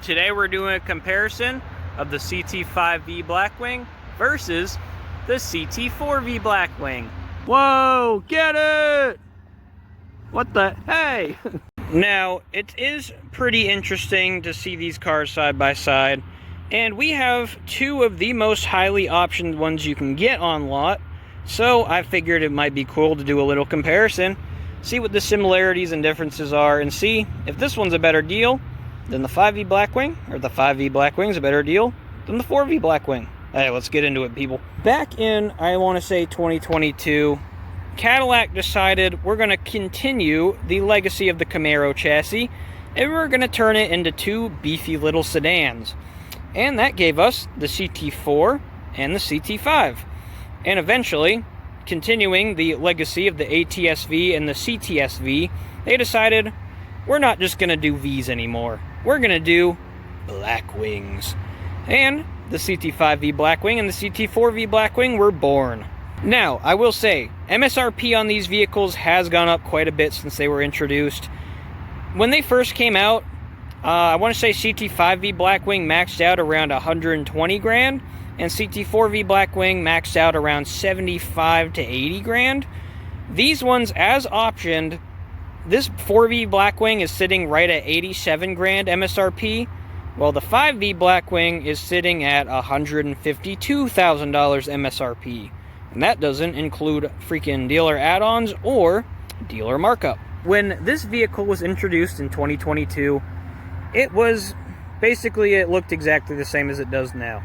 Today we're doing a comparison of the CT5-V Blackwing versus the CT4-V Blackwing. Whoa, get it! What the, hey! Now, it is pretty interesting to see these cars side by side, and we have two of the most highly optioned ones you can get on lot, so I figured it might be cool to do a little comparison, see what the similarities and differences are, and see if this one's a better deal than the 5V Blackwing, or the 5V Blackwing's a better deal than the 4V Blackwing. Hey, let's get into it, people. Back in, I want to say 2022, Cadillac decided we're going to continue the legacy of the Camaro chassis, and we're going to turn it into two beefy little sedans. And that gave us the CT4 and the CT5. And eventually, continuing the legacy of the ATS-V and the CTS-V, they decided we're not just going to do Vs anymore. We're going to do Blackwings. And the CT5-V Blackwing and the CT4-V Blackwing were born. Now, I will say, MSRP on these vehicles has gone up quite a bit since they were introduced. When they first came out, I want to say CT5-V Blackwing maxed out around 120 grand, and CT4-V Blackwing maxed out around 75 to 80 grand. These ones, as optioned, this 4V Blackwing is sitting right at 87 grand MSRP, while the 5V Blackwing is sitting at $152,000 MSRP. And that doesn't include freaking dealer add-ons or dealer markup. When this vehicle was introduced in 2022, it was basically, it looked exactly the same as it does now.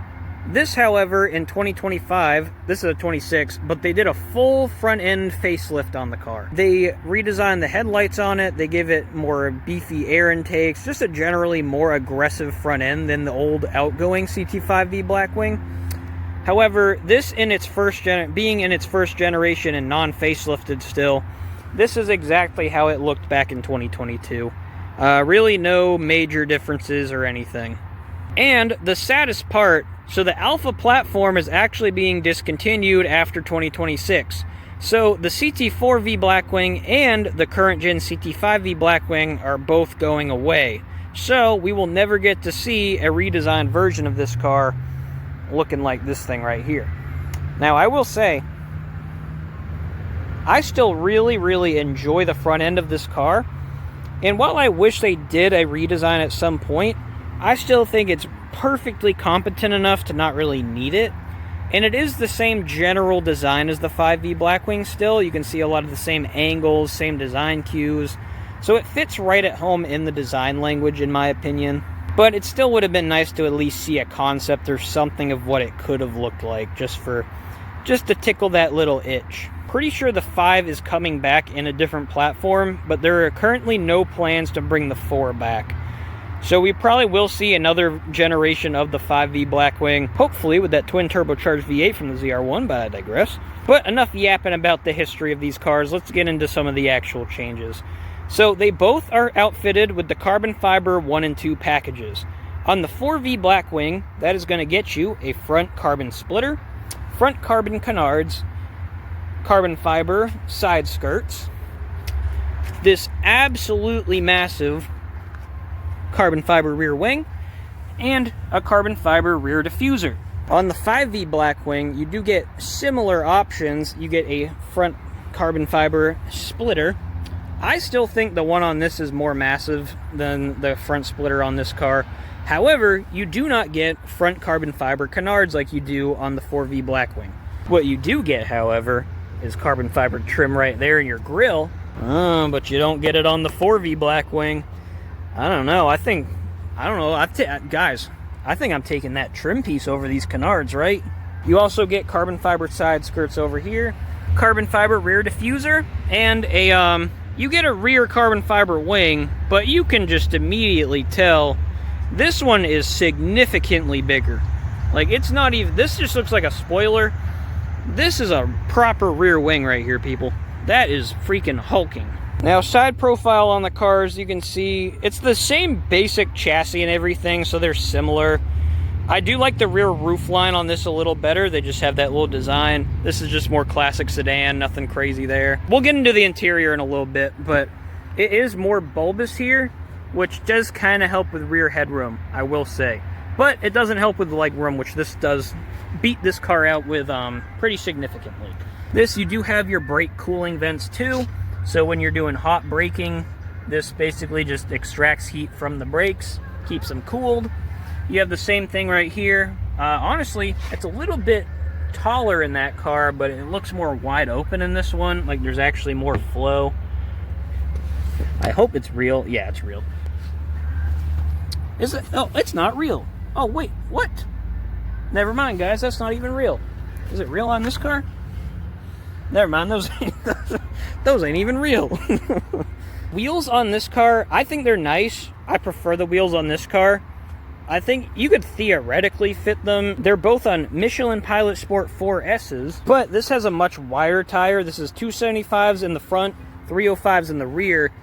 This, however, in 2025, this is a 26, but they did a full front-end facelift on the car. They redesigned the headlights on it, they gave it more beefy air intakes, just a generally more aggressive front end than the old outgoing CT5-V Blackwing. However, this being in its first generation and non-facelifted still, this is exactly how it looked back in 2022. Really no major differences or anything. And the saddest part, so the Alpha platform is actually being discontinued after 2026. So the CT4-V Blackwing and the current gen CT5-V Blackwing are both going away. So we will never get to see a redesigned version of this car looking like this thing right here. Now, I will say, I still really enjoy the front end of this car. And while I wish they did a redesign at some point, I still think it's perfectly competent enough to not really need it. And it is the same general design as the 5V Blackwing still. You can see a lot of the same angles, same design cues. So it fits right at home in the design language, in my opinion. But it still would have been nice to at least see a concept or something of what it could have looked like, just to tickle that little itch. Pretty sure the 5 is coming back in a different platform, but there are currently no plans to bring the 4 back. So we probably will see another generation of the 5V Blackwing, hopefully with that twin turbocharged V8 from the ZR1, but I digress. But enough yapping about the history of these cars, let's get into some of the actual changes. So they both are outfitted with the carbon fiber 1 and 2 packages. On the 4V Blackwing, that is going to get you a front carbon splitter, front carbon canards, carbon fiber side skirts, this absolutely massive carbon fiber rear wing, and a carbon fiber rear diffuser. On the 5V Blackwing, you do get similar options. You get a front carbon fiber splitter. I still think the one on this is more massive than the front splitter on this car. However, you do not get front carbon fiber canards like you do on the 4V Blackwing. What you do get, however, is carbon fiber trim right there in your grille, but you don't get it on the 4V Blackwing. I don't know, guys, I think I'm taking that trim piece over these canards, right? You also get carbon fiber side skirts over here, carbon fiber rear diffuser, and you get a rear carbon fiber wing, but you can just immediately tell this one is significantly bigger. Like, it's not even, this just looks like a spoiler. This is a proper rear wing right here, people. That is freaking hulking. Now, side profile on the cars, you can see it's the same basic chassis and everything, so they're similar. I do like the rear roof line on this a little better. They just have that little design. This is just more classic sedan, nothing crazy there. We'll get into the interior in a little bit, but it is more bulbous here. which does kind of help with rear headroom, I will say. But it doesn't help with leg room, which this does beat this car out with pretty significantly. This, you do have your brake cooling vents too, so when you're doing hot braking, this basically just extracts heat from the brakes, keeps them cooled. You have the same thing right here. Honestly, it's a little bit taller in that car, but it looks more wide open in this one. Like there's actually more flow. I hope it's real. Yeah, it's real. Is it? Oh, it's not real. Oh, wait, what? Never mind, guys, that's not even real. Is it real on this car? Never mind, those ain't even real. Wheels on this car, I think they're nice. I prefer the wheels on this car. I think you could theoretically fit them. They're both on Michelin Pilot Sport 4S's, but this has a much wider tire. This is 275s in the front, 305s in the rear.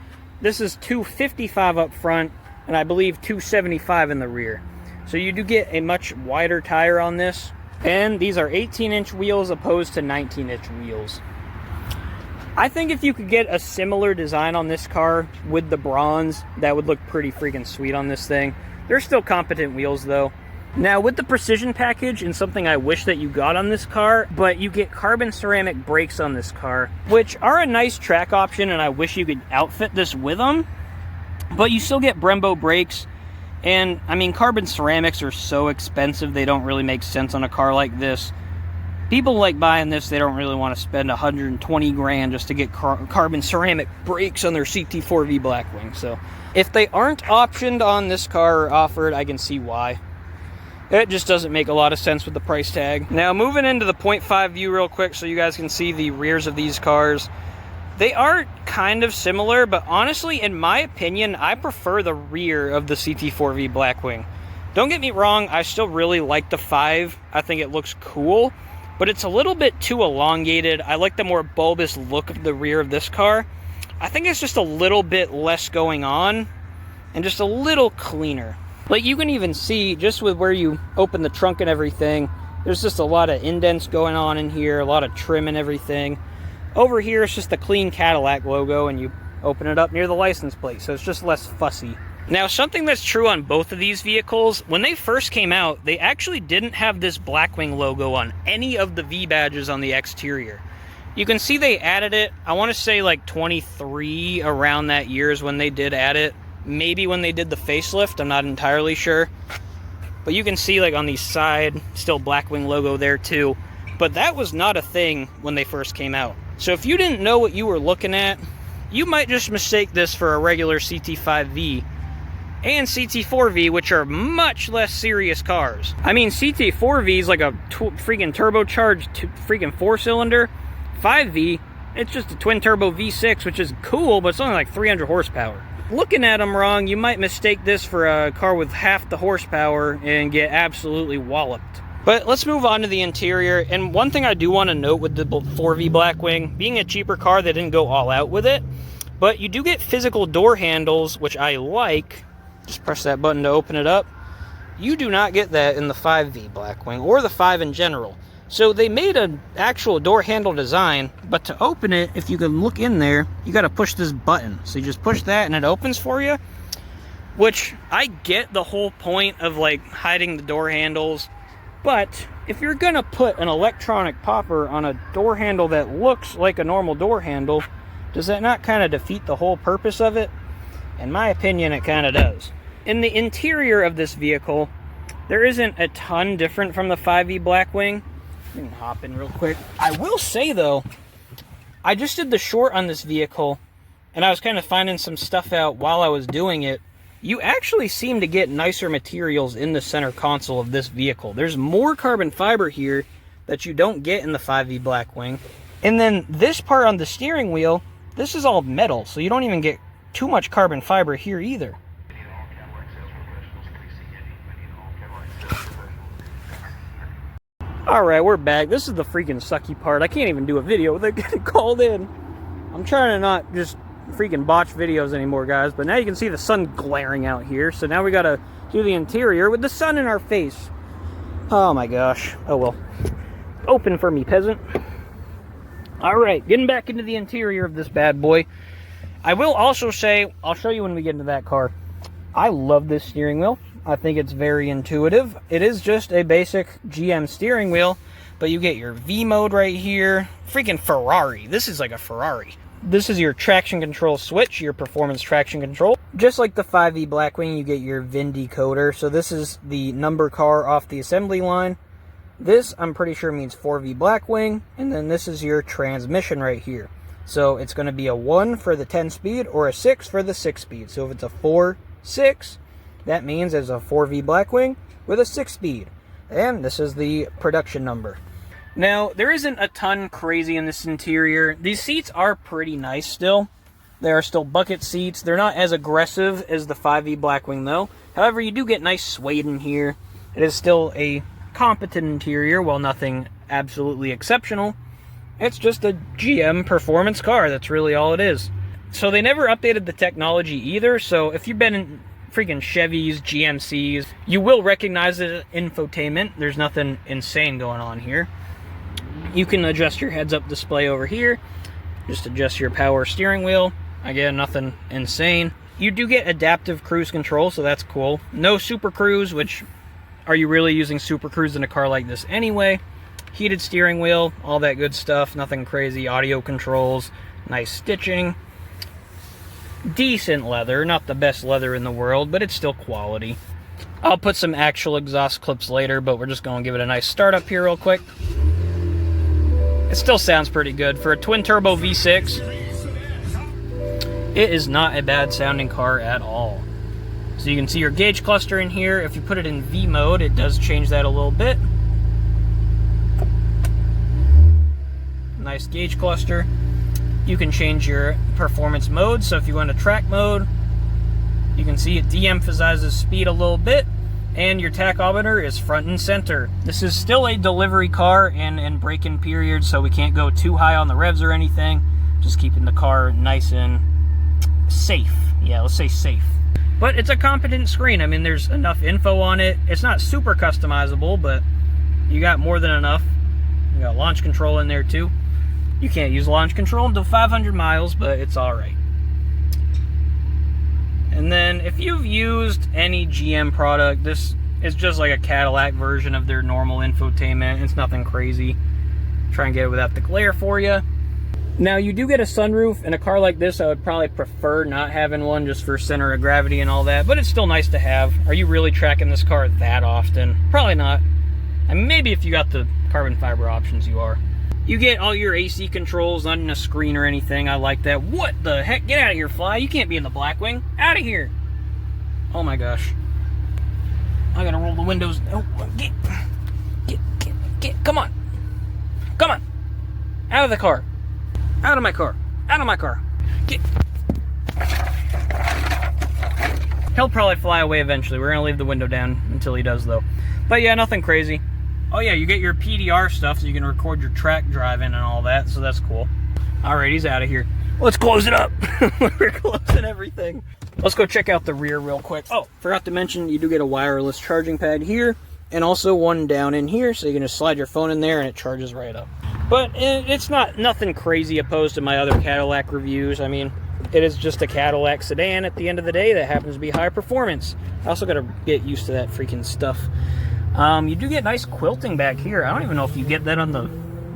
This is 255 up front, and I believe 275 in the rear. So you do get a much wider tire on this. And these are 18-inch wheels opposed to 19-inch wheels. I think if you could get a similar design on this car with the bronze, that would look pretty freaking sweet on this thing. They're still competent wheels though. Now with the precision package, and something I wish that you got on this car, but you get carbon ceramic brakes on this car, which are a nice track option, and I wish you could outfit this with them. But you still get Brembo brakes. And, I mean, carbon ceramics are so expensive, they don't really make sense on a car like this. People like buying this, they don't really want to spend 120 grand just to get carbon ceramic brakes on their CT4-V Blackwing. So, if they aren't optioned on this car or offered, I can see why. It just doesn't make a lot of sense with the price tag. Now, moving into the 0.5 view real quick so you guys can see the rears of these cars. They are kind of similar, but honestly, in my opinion, I prefer the rear of the CT4-V Blackwing. Don't get me wrong, I still really like the 5. I think it looks cool, but it's a little bit too elongated. I like the more bulbous look of the rear of this car. I think it's just a little bit less going on and just a little cleaner. Like you can even see just with where you open the trunk and everything, there's just a lot of indents going on in here, a lot of trim and everything. Over here, it's just the clean Cadillac logo, and you open it up near the license plate, so it's just less fussy. Now, something that's true on both of these vehicles, when they first came out, they actually didn't have this Blackwing logo on any of the V badges on the exterior. You can see they added it, I want to say like 23, around that year is when they did add it. Maybe when they did the facelift, I'm not entirely sure. But you can see like on the side, still Blackwing logo there too. But that was not a thing when they first came out. So if you didn't know what you were looking at, you might just mistake this for a regular CT5-V and CT4-V, which are much less serious cars. I mean, CT4-V is like a freaking turbocharged freaking 4-cylinder. 5V, it's just a twin-turbo V6, which is cool, but it's only like 300 horsepower. Looking at them wrong, you might mistake this for a car with half the horsepower and get absolutely walloped. But let's move on to the interior, and one thing I do want to note with the 4V Blackwing, being a cheaper car, they didn't go all out with it, but you do get physical door handles, which I like. Just press that button to open it up. You do not get that in the 5V Blackwing, or the 5 in general. So they made an actual door handle design, but to open it, if you can look in there, you got to push this button. So you just push that and it opens for you, which I get the whole point of like hiding the door handles. But if you're going to put an electronic popper on a door handle that looks like a normal door handle, does that not kind of defeat the whole purpose of it? In my opinion, it kind of does. In the interior of this vehicle, there isn't a ton different from the 5V Blackwing. Let me hop in real quick. I will say, though, I just did the short on this vehicle, and I was kind of finding some stuff out while I was doing it. You actually seem to get nicer materials in the center console of this vehicle. There's more carbon fiber here that you don't get in the 5V Blackwing. And then this part on the steering wheel, this is all metal, so you don't even get too much carbon fiber here either. Alright, we're back. This is the freaking sucky part. I can't even do a video without getting called in. I'm trying to not just freaking botch videos anymore, guys, but now you can see the sun glaring out here, so now we gotta do the interior with the sun in our face. Oh my gosh. Oh well. Open for me, peasant. Alright, getting back into the interior of this bad boy. I will also say, I'll show you when we get into that car, I love this steering wheel. I think it's very intuitive. It is just a basic GM steering wheel, but you get your V mode right here. Freaking Ferrari. This is like a Ferrari. This is your traction control switch, your performance traction control. Just like the 5V Blackwing, you get your VIN decoder. So this is the number car off the assembly line. This, I'm pretty sure, means 4V Blackwing. And then this is your transmission right here. So it's going to be a 1 for the 10-speed or a 6 for the 6-speed. So if it's a 4-6, that means it's a 4V Blackwing with a 6-speed. And this is the production number. Now, there isn't a ton crazy in this interior. These seats are pretty nice still. They are still bucket seats. They're not as aggressive as the 5V Blackwing, though. However, you do get nice suede in here. It is still a competent interior, while nothing absolutely exceptional. It's just a GM performance car. That's really all it is. So they never updated the technology either. So if you've been in freaking Chevys, GMCs, you will recognize it as infotainment. There's nothing insane going on here. You can adjust your heads-up display over here. Just adjust your power steering wheel. Again, nothing insane. You do get adaptive cruise control, so that's cool. No Super Cruise, which, are you really using Super Cruise in a car like this anyway? Heated steering wheel, all that good stuff. Nothing crazy. Audio controls, nice stitching. Decent leather. Not the best leather in the world, but it's still quality. I'll put some actual exhaust clips later, but we're just going to give it a nice start up here real quick. It still sounds pretty good. For a twin-turbo V6, it is not a bad sounding car at all. So you can see your gauge cluster in here. If you put it in V mode, it does change that a little bit. Nice gauge cluster. You can change your performance mode. So if you go into track mode, you can see it de-emphasizes speed a little bit. And your tachometer is front and center. This is still a delivery car and break-in period, so we can't go too high on the revs or anything. Just keeping the car nice and safe. Yeah, let's say safe. But it's a competent screen. I mean, there's enough info on it. It's not super customizable, but you got more than enough. You got launch control in there too. You can't use launch control until 500 miles, but it's all right. And then if you've used any GM product, this is just like a Cadillac version of their normal infotainment. It's nothing crazy. Try and get it without the glare for you. Now, you do get a sunroof. In a car like this, I would probably prefer not having one just for center of gravity and all that, but it's still nice to have. Are you really tracking this car that often? Probably not. I mean, maybe if you got the carbon fiber options, you are. You get all your AC controls, not in a screen or anything. I like that. What the heck? Get out of here, Fly. You can't be in the Blackwing. Out of here. Oh my gosh. I gotta roll the windows. Oh, get. Come on. Come on. Out of the car. Out of my car. Out of my car. Get. He'll probably fly away eventually. We're gonna leave the window down until he does, though. But yeah, nothing crazy. Oh yeah, you get your PDR stuff so you can record your track driving and all that, so that's cool. Alright, he's out of here. Let's close it up. We're closing everything. Let's go check out the rear real quick. Oh, forgot to mention, you do get a wireless charging pad here, and also one down in here, so you can just slide your phone in there and it charges right up. But it's not nothing crazy opposed to my other Cadillac reviews. I mean, it is just a Cadillac sedan at the end of the day that happens to be high performance. I also got to get used to that freaking stuff. You do get nice quilting back here. I don't even know if you get that on the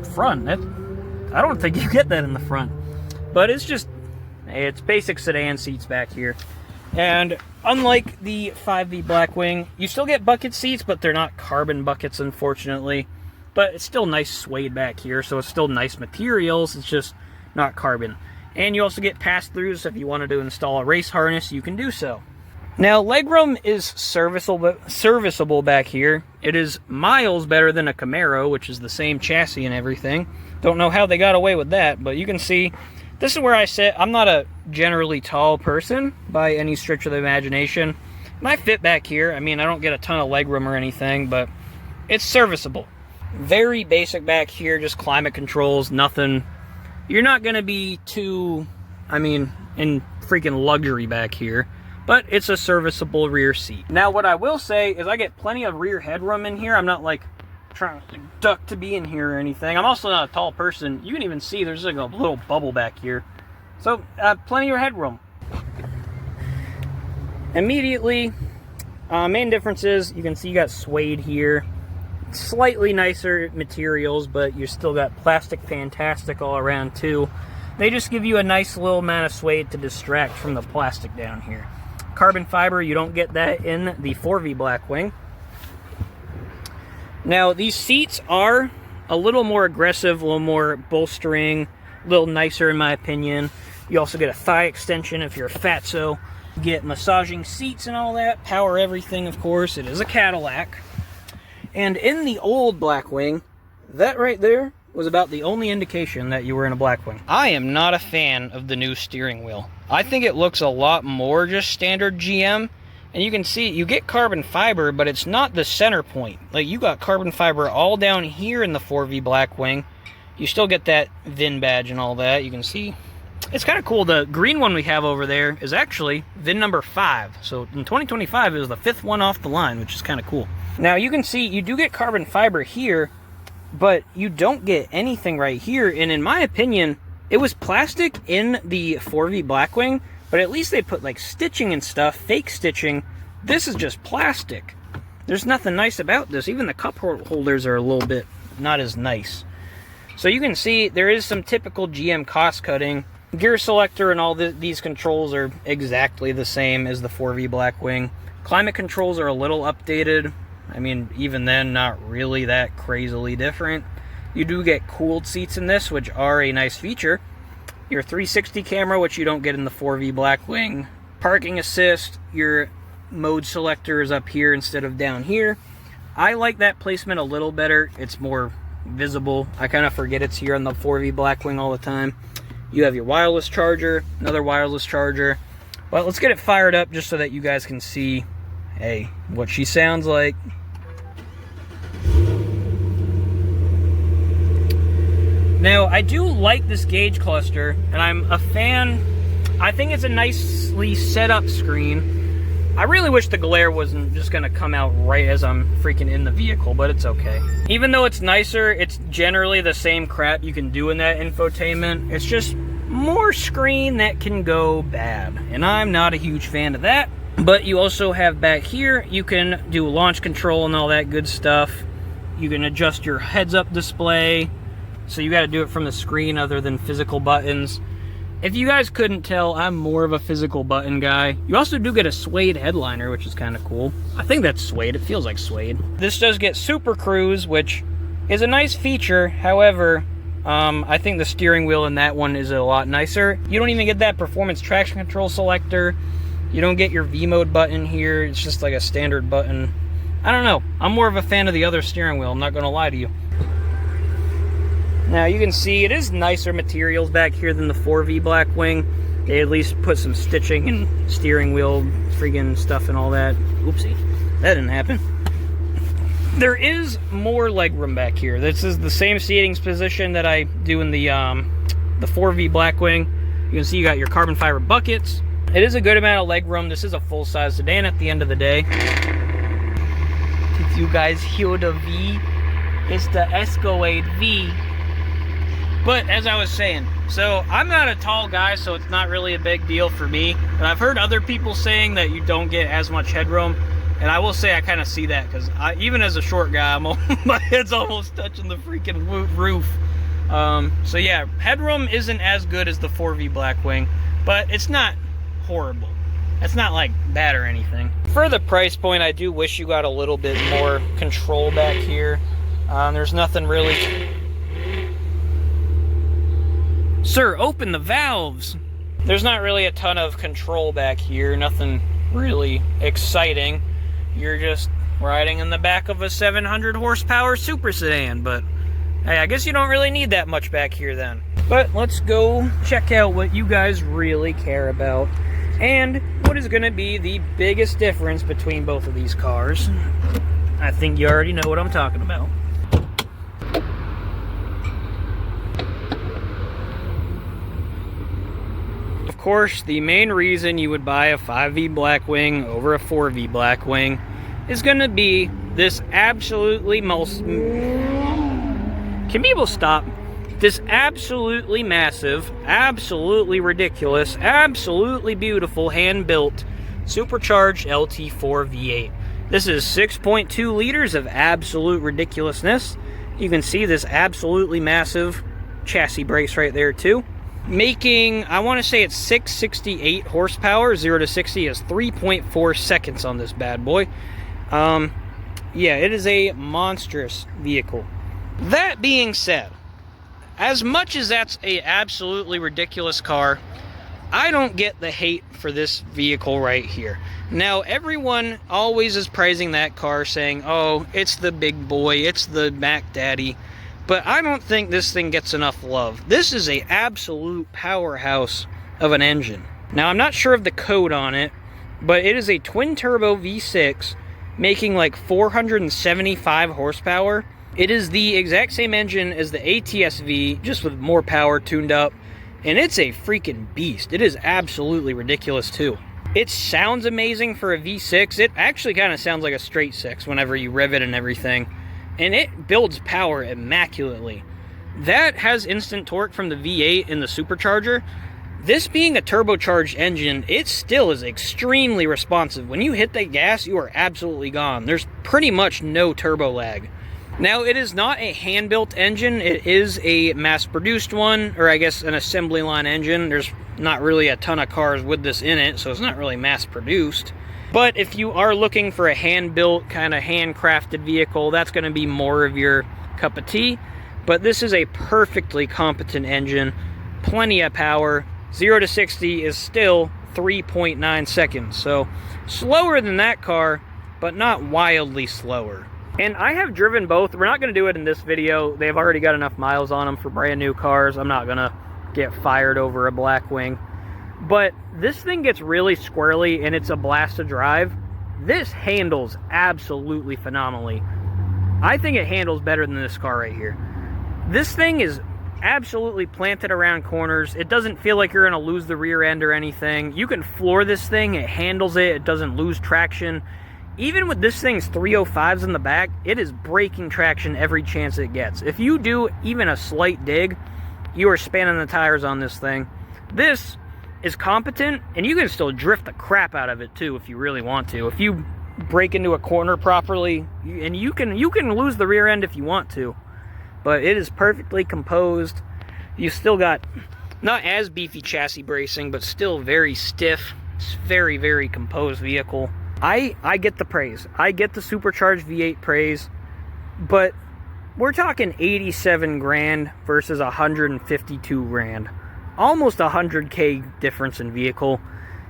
front. I don't think you get that in the front. But it's just, it's basic sedan seats back here. And unlike the 5V Blackwing, you still get bucket seats, but they're not carbon buckets, unfortunately. But it's still nice suede back here, so it's still nice materials. It's just not carbon. And you also get pass-throughs, so if you wanted to install a race harness, you can do so. Now, legroom is serviceable back here. It is miles better than a Camaro, which is the same chassis and everything. Don't know how they got away with that, but you can see, this is where I sit. I'm not a generally tall person by any stretch of the imagination. And I fit back here. I mean, I don't get a ton of legroom or anything, but it's serviceable. Very basic back here, just climate controls, nothing. You're not going to be too, I mean, in freaking luxury back here. But it's a serviceable rear seat. Now, what I will say is I get plenty of rear headroom in here. I'm not, like, trying to duck to be in here or anything. I'm also not a tall person. You can even see there's, like, a little bubble back here. So, plenty of headroom. Immediately, main difference is you can see you got suede here. Slightly nicer materials, but you still got plastic fantastic all around too. They just give you a nice little amount of suede to distract from the plastic down here. Carbon fiber, you don't get that in the 4V Blackwing. Now, these seats are a little more aggressive, a little more bolstering, a little nicer in my opinion. You also get a thigh extension if you're a fatso. You get massaging seats and all that, power everything, of course. It is a Cadillac. And in the old Blackwing, that right there was about the only indication that you were in a Blackwing. I am not a fan of the new steering wheel. I think it looks a lot more just standard GM. And you can see, you get carbon fiber, but it's not the center point. Like, you got carbon fiber all down here in the 4V Blackwing. You still get that VIN badge and all that, you can see. It's kind of cool. The green one we have over there is actually VIN number 5. So in 2025, it was the 5th one off the line, which is kind of cool. Now, you can see you do get carbon fiber here, but you don't get anything right here. And in my opinion, it was plastic in the 4V Blackwing, but at least they put like stitching and stuff, fake stitching. This is just plastic. There's nothing nice about this. Even the cup holders are a little bit not as nice. So you can see there is some typical GM cost cutting. Gear selector and all these controls are exactly the same as the 4V Blackwing. Climate controls are a little updated. I mean, even then, not really that crazily different. You do get cooled seats in this, which are a nice feature. Your 360 camera, which you don't get in the 4V Blackwing. Parking assist, your mode selector is up here instead of down here. I like that placement a little better. It's more visible. I kind of forget it's here on the 4V Blackwing all the time. You have your wireless charger, another wireless charger. Well, let's get it fired up just so that you guys can see, hey, what she sounds like. Now, I do like this gauge cluster, and I'm a fan. I think it's a nicely set up screen. I really wish the glare wasn't just gonna come out right as I'm freaking in the vehicle, but it's okay. Even though it's nicer, it's generally the same crap you can do in that infotainment. It's just more screen that can go bad, and I'm not a huge fan of that. But you also have back here, you can do launch control and all that good stuff. You can adjust your heads-up display. So you got to do it from the screen other than physical buttons. If you guys couldn't tell, I'm more of a physical button guy. You also do get a suede headliner, which is kind of cool. I think that's suede. It feels like suede. This does get Super Cruise, which is a nice feature. However, I think the steering wheel in that one is a lot nicer. You don't even get that performance traction control selector. You don't get your V mode button here. It's just like a standard button. I don't know. I'm more of a fan of the other steering wheel. I'm not going to lie to you. Now you can see it is nicer materials back here than the 4V Blackwing. They at least put some stitching and steering wheel friggin' stuff and all that. Oopsie, that didn't happen. There is more legroom back here. This is the same seating position that I do in the 4V Blackwing. You can see you got your carbon fiber buckets. It is a good amount of legroom. This is a full-size sedan at the end of the day. If you guys hear the V, it's the Escalade V. But as I was saying, so I'm not a tall guy, so it's not really a big deal for me. But I've heard other people saying that you don't get as much headroom. And I will say I kind of see that, because even as a short guy, my head's almost touching the freaking roof. So yeah, headroom isn't as good as the 4V Blackwing, but it's not horrible. It's not like bad or anything. For the price point, I do wish you got a little bit more control back here. There's nothing really... Sir, open the valves! There's not really a ton of control back here. Nothing really exciting. You're just riding in the back of a 700 horsepower super sedan, but hey, I guess you don't really need that much back here then. But let's go check out what you guys really care about and what is going to be the biggest difference between both of these cars. I think you already know what I'm talking about. Of course, the main reason you would buy a 5V Blackwing over a 4V Blackwing is going to be this absolutely Can people stop? This absolutely massive, absolutely ridiculous, absolutely beautiful, hand-built supercharged LT4 V8. This is 6.2 liters of absolute ridiculousness. You can see this absolutely massive chassis brace right there too. Making, I want to say it's 668 horsepower. 0 to 60 is 3.4 seconds on this bad boy. Yeah, it is a monstrous vehicle. That being said, as much as that's a absolutely ridiculous car, I don't get the hate for this vehicle right here. Now, everyone always is praising that car, saying, oh, it's the big boy, it's the Mac Daddy. But I don't think this thing gets enough love. This is a absolute powerhouse of an engine. Now, I'm not sure of the code on it, but it is a twin-turbo V6 making like 475 horsepower. It is the exact same engine as the ATS-V, just with more power tuned up. And it's a freaking beast. It is absolutely ridiculous, too. It sounds amazing for a V6. It actually kind of sounds like a straight 6 whenever you rev it and everything. And it builds power immaculately. That has instant torque from the V8 and the supercharger. This being a turbocharged engine, it still is extremely responsive. When you hit that gas, you are absolutely gone. There's pretty much no turbo lag. Now, it is not a hand-built engine. It is a mass-produced one, or I guess an assembly line engine. There's not really a ton of cars with this in it, so it's not really mass-produced. But if you are looking for a hand-built, kind of handcrafted vehicle, that's going to be more of your cup of tea. But this is a perfectly competent engine, plenty of power. 0 to 60 is still 3.9 seconds. So slower than that car, but not wildly slower. And I have driven both. We're not going to do it in this video. They've already got enough miles on them for brand new cars. I'm not going to get fired over a Blackwing. But this thing gets really squirrely, and it's a blast to drive. This handles absolutely phenomenally. I think it handles better than this car right here. This thing is absolutely planted around corners. It doesn't feel like you're going to lose the rear end or anything. You can floor this thing. It handles it. It doesn't lose traction. Even with this thing's 305s in the back, it is breaking traction every chance it gets. If you do even a slight dig, you are spanning the tires on this thing. This is competent, and you can still drift the crap out of it too if you really want to. If you break into a corner properly, and you can lose the rear end if you want to, but it is perfectly composed. You still got not as beefy chassis bracing, but still very stiff. It's very, very composed vehicle. I get the praise. I get the supercharged V8 praise, but we're talking 87 grand versus 152 grand. Almost 100K difference in vehicle.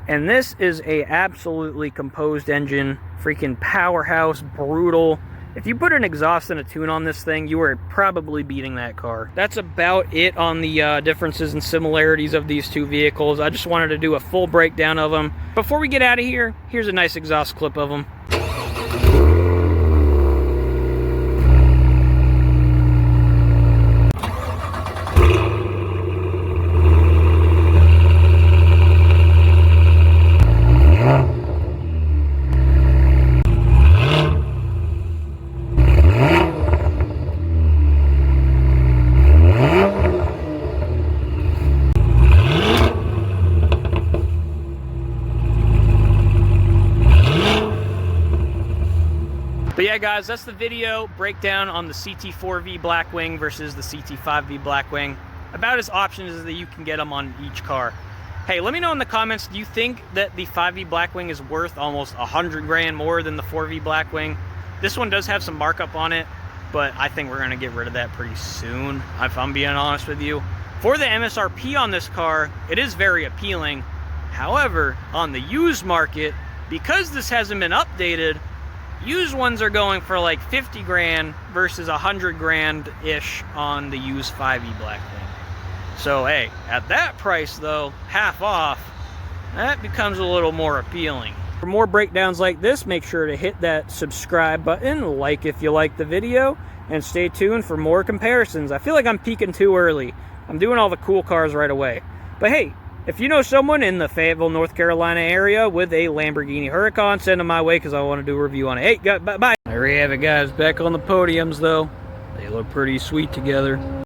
And this is a absolutely composed engine, freaking powerhouse, brutal. If you put an exhaust and a tune on this thing, you are probably beating that car. That's about it on the differences and similarities of these two vehicles. I just wanted to do a full breakdown of them. Before we get out of here, here's a nice exhaust clip of them. But yeah, guys, that's the video breakdown on the CT4-V Blackwing versus the CT5-V Blackwing. About as options as that you can get them on each car. Hey, let me know in the comments, do you think that the 5V Blackwing is worth almost 100 grand more than the 4V Blackwing? This one does have some markup on it, but I think we're going to get rid of that pretty soon, if I'm being honest with you. For the MSRP on this car, it is very appealing. However, on the used market, because this hasn't been updated, used ones are going for like 50 grand versus 100 grand-ish on the used 5E Blackwing. So, hey, at that price, though, half off, that becomes a little more appealing. For more breakdowns like this, make sure to hit that subscribe button, like if you like the video, and stay tuned for more comparisons. I feel like I'm peaking too early. I'm doing all the cool cars right away. But hey, if you know someone in the Fayetteville, North Carolina area with a Lamborghini Huracan, send them my way because I want to do a review on it. Hey, bye. There we have it, guys. Back on the podiums, though. They look pretty sweet together.